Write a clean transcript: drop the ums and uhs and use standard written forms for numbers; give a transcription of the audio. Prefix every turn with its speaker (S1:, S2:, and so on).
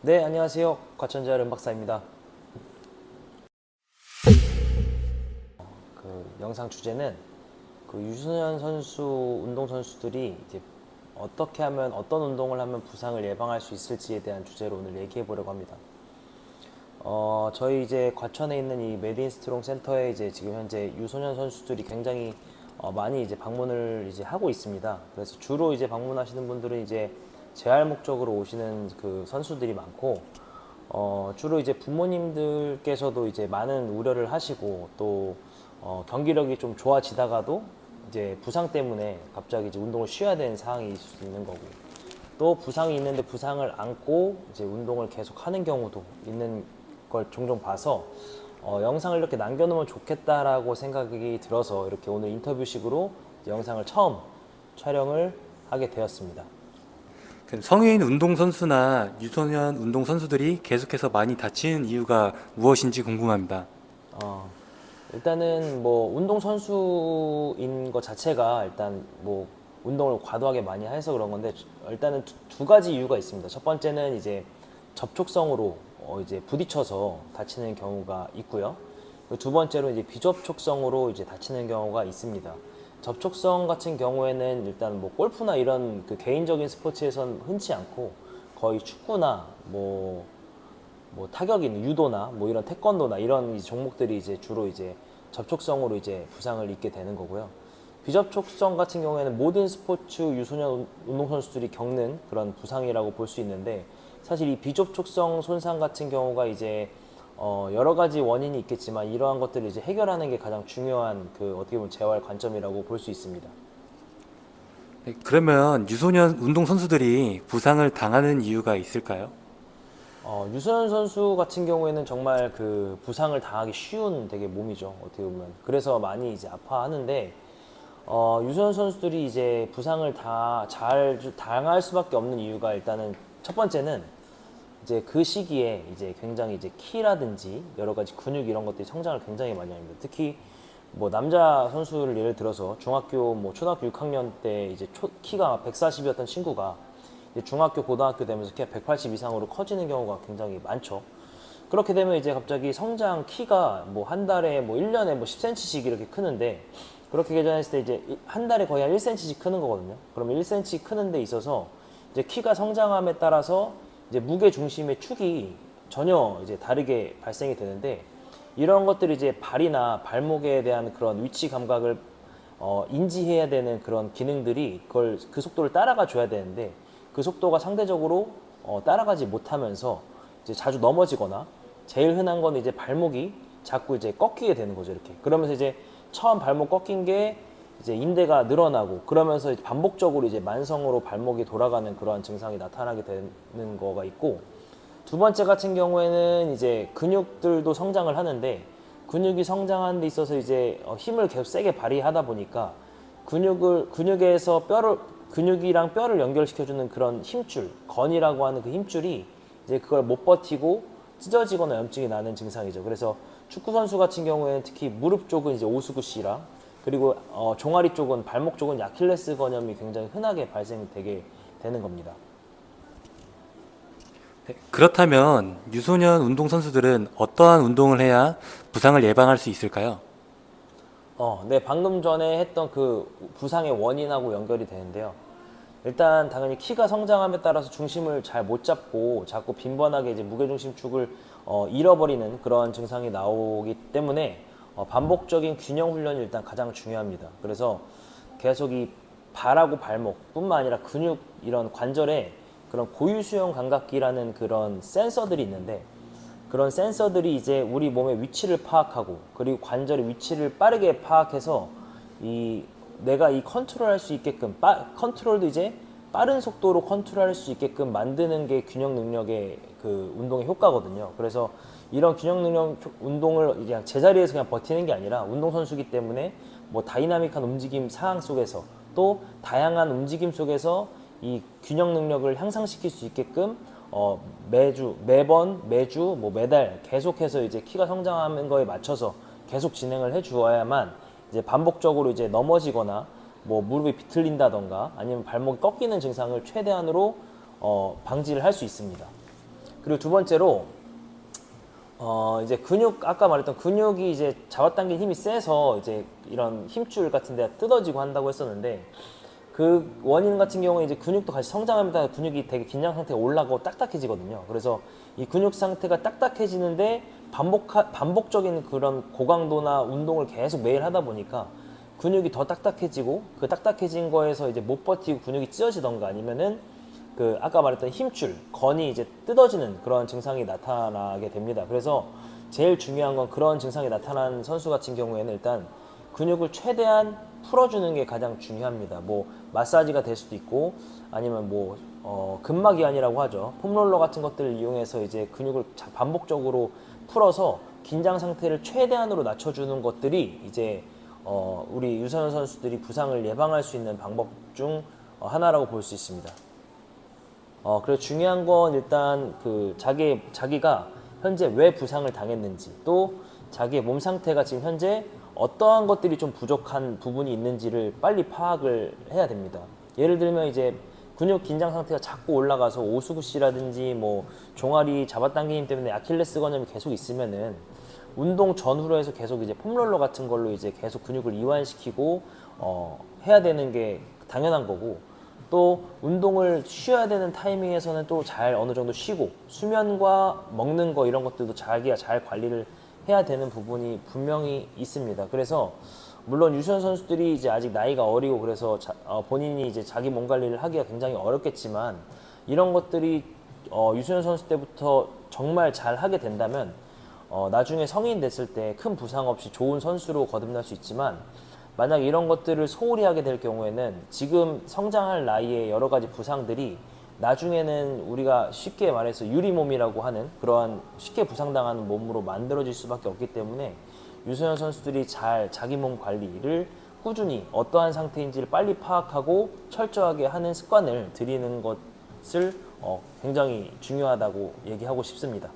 S1: 네, 안녕하세요. 과천자 름박사입니다. 영상 주제는 유소년 선수, 운동 선수들이 이제 어떻게 하면 어떤 운동을 하면 부상을 예방할 수 있을지에 대한 주제로 오늘 얘기해 보려고 합니다. 저희 이제 과천에 있는 이 메디인스트롱 센터에 이제 지금 현재 유소년 선수들이 굉장히 많이 이제 방문을 이제 하고 있습니다. 그래서 주로 이제 방문하시는 분들은 이제 재활 목적으로 오시는 그 선수들이 많고, 주로 이제 부모님들께서도 이제 많은 우려를 하시고 또 경기력이 좀 좋아지다가도 이제 부상 때문에 갑자기 이제 운동을 쉬어야 되는 상황이 있을 수 있는 거고, 또 부상이 있는데 부상을 안고 이제 운동을 계속 하는 경우도 있는 걸 종종 봐서 영상을 이렇게 남겨놓으면 좋겠다라고 생각이 들어서 이렇게 오늘 인터뷰식으로 영상을 처음 촬영을 하게 되었습니다.
S2: 성인 운동선수나 유소년 운동선수들이 계속해서 많이 다치는 이유가 무엇인지 궁금합니다.
S1: 어, 일단은 뭐 운동 선수인 것 자체가 일단 뭐 운동을 과도하게 많이 해서 그런 건데, 일단은 두 가지 이유가 있습니다. 첫 번째는 이제 접촉성으로 이제 부딪혀서 다치는 경우가 있고요. 두 번째로 이제 비접촉성으로 이제 다치는 경우가 있습니다. 접촉성 같은 경우에는 일단 뭐 골프나 이런 그 개인적인 스포츠에선 흔치 않고, 거의 축구나 뭐 타격 있는 유도나 뭐 이런 태권도나 이런 종목들이 이제 주로 이제 접촉성으로 이제 부상을 입게 되는 거고요. 비접촉성 같은 경우에는 모든 스포츠 유소년 운동 선수들이 겪는 그런 부상이라고 볼 수 있는데, 사실 이 비접촉성 손상 같은 경우가 이제 여러 가지 원인이 있겠지만 이러한 것들을 이제 해결하는 게 가장 중요한 그 어떻게 보면 재활 관점이라고 볼 수 있습니다.
S2: 네, 그러면 유소년 운동선수들이 부상을 당하는 이유가 있을까요?
S1: 유소년 선수 같은 경우에는 정말 그 부상을 당하기 쉬운 되게 몸이죠. 어떻게 보면. 그래서 많이 이제 아파하는데, 유소년 선수들이 이제 부상을 다 잘 당할 수밖에 없는 이유가, 일단은 첫 번째는 이제 그 시기에 이제 굉장히 이제 키라든지 여러 가지 근육 이런 것들이 성장을 굉장히 많이 합니다. 특히 뭐 남자 선수를 예를 들어서 중학교 뭐 초등학교 6학년 때 이제 키가 140이었던 친구가 이제 중학교 고등학교 되면서 키가 180 이상으로 커지는 경우가 굉장히 많죠. 그렇게 되면 이제 갑자기 성장 키가 뭐 한 달에 뭐 1년에 뭐 10cm씩 이렇게 크는데, 그렇게 계산했을 때 이제 한 달에 거의 한 1cm씩 크는 거거든요. 그러면 1cm 크는 데 있어서 이제 키가 성장함에 따라서 이제 무게 중심의 축이 전혀 이제 다르게 발생이 되는데, 이런 것들이 이제 발이나 발목에 대한 그런 위치 감각을 인지해야 되는 그런 기능들이 그 속도를 따라가 줘야 되는데, 그 속도가 상대적으로 따라가지 못하면서 이제 자주 넘어지거나, 제일 흔한 건 이제 발목이 자꾸 이제 꺾이게 되는 거죠. 이렇게 그러면서 이제 처음 발목 꺾인 게 이제 인대가 늘어나고, 그러면서 이제 반복적으로 이제 만성으로 발목이 돌아가는 그러한 증상이 나타나게 되는 거가 있고, 두 번째 같은 경우에는 이제 근육들도 성장을 하는데, 근육이 성장하는 데 있어서 이제 힘을 계속 세게 발휘하다 보니까 근육에서 근육이랑 뼈를 연결시켜주는 그런 힘줄, 건이라고 하는 그 힘줄이 이제 그걸 못 버티고 찢어지거나 염증이 나는 증상이죠. 그래서 축구 선수 같은 경우에는 특히 무릎 쪽은 이제 오스구시랑, 그리고 종아리 쪽은, 발목 쪽은 야킬레스 건염이 굉장히 흔하게 발생되게 되는 겁니다.
S2: 네, 그렇다면 유소년 운동선수들은 어떠한 운동을 해야 부상을 예방할 수 있을까요?
S1: 네, 방금 전에 했던 그 부상의 원인하고 연결이 되는데요. 일단 당연히 키가 성장함에 따라서 중심을 잘 못 잡고 자꾸 빈번하게 이제 무게중심축을 잃어버리는 그런 증상이 나오기 때문에 반복적인 균형 훈련이 일단 가장 중요합니다. 그래서 계속 이 발하고 발목뿐만 아니라 근육 이런 관절에 그런 고유수용 감각기라는 그런 센서들이 있는데, 그런 센서들이 이제 우리 몸의 위치를 파악하고, 그리고 관절의 위치를 빠르게 파악해서 이 내가 이 컨트롤할 수 있게끔 컨트롤도 이제 빠른 속도로 컨트롤할 수 있게끔 만드는 게 균형 능력의 그 운동의 효과거든요. 그래서 이런 균형 능력 운동을 그냥 제자리에서 그냥 버티는 게 아니라, 운동선수기 때문에 뭐 다이나믹한 움직임 상황 속에서 또 다양한 움직임 속에서 이 균형 능력을 향상시킬 수 있게끔 매주 뭐 매달 계속해서 이제 키가 성장하는 거에 맞춰서 계속 진행을 해 주어야만 이제 반복적으로 이제 넘어지거나 뭐 무릎이 비틀린다던가 아니면 발목이 꺾이는 증상을 최대한으로 방지를 할 수 있습니다. 그리고 두 번째로 이제 근육, 아까 말했던 근육이 이제 잡아당긴 힘이 세서 이제 이런 힘줄 같은 데가 뜯어지고 한다고 했었는데, 그 원인 같은 경우에 이제 근육도 같이 성장하면서 근육이 되게 긴장 상태가 올라가고 딱딱해지거든요. 그래서 이 근육 상태가 딱딱해지는데 반복적인 그런 고강도나 운동을 계속 매일 하다 보니까 근육이 더 딱딱해지고, 그 딱딱해진 거에서 이제 못 버티고 근육이 찢어지던가, 아니면은 그 아까 말했던 힘줄, 건이 이제 뜯어지는 그런 증상이 나타나게 됩니다. 그래서 제일 중요한 건 그런 증상이 나타난 선수 같은 경우에는 일단 근육을 최대한 풀어주는 게 가장 중요합니다. 뭐 마사지가 될 수도 있고, 아니면 뭐 근막이완이라고 하죠. 폼롤러 같은 것들을 이용해서 이제 근육을 반복적으로 풀어서 긴장 상태를 최대한으로 낮춰주는 것들이 이제 우리 유소년 선수들이 부상을 예방할 수 있는 방법 중 하나라고 볼 수 있습니다. 그리고 중요한 건 일단 그 자기가 현재 왜 부상을 당했는지, 또 자기의 몸 상태가 지금 현재 어떠한 것들이 좀 부족한 부분이 있는지를 빨리 파악을 해야 됩니다. 예를 들면 이제 근육 긴장 상태가 자꾸 올라가서 오수구시라든지 뭐 종아리 잡아당기낌 때문에 아킬레스 건염이 계속 있으면은 운동 전후로 해서 계속 이제 폼롤러 같은 걸로 이제 계속 근육을 이완시키고 해야 되는 게 당연한 거고, 또 운동을 쉬어야 되는 타이밍에서는 또 잘 어느 정도 쉬고, 수면과 먹는 거 이런 것들도 자기가 잘 관리를 해야 되는 부분이 분명히 있습니다. 그래서 물론 유소년 선수들이 이제 아직 나이가 어리고 그래서 본인이 이제 자기 몸 관리를 하기가 굉장히 어렵겠지만, 이런 것들이 유소년 선수 때부터 정말 잘 하게 된다면 나중에 성인 됐을 때 큰 부상 없이 좋은 선수로 거듭날 수 있지만, 만약 이런 것들을 소홀히 하게 될 경우에는 지금 성장할 나이에 여러 가지 부상들이 나중에는 우리가 쉽게 말해서 유리몸이라고 하는 그러한 쉽게 부상당하는 몸으로 만들어질 수밖에 없기 때문에, 유소년 선수들이 잘 자기 몸 관리를 꾸준히 어떠한 상태인지를 빨리 파악하고 철저하게 하는 습관을 들이는 것을 굉장히 중요하다고 얘기하고 싶습니다.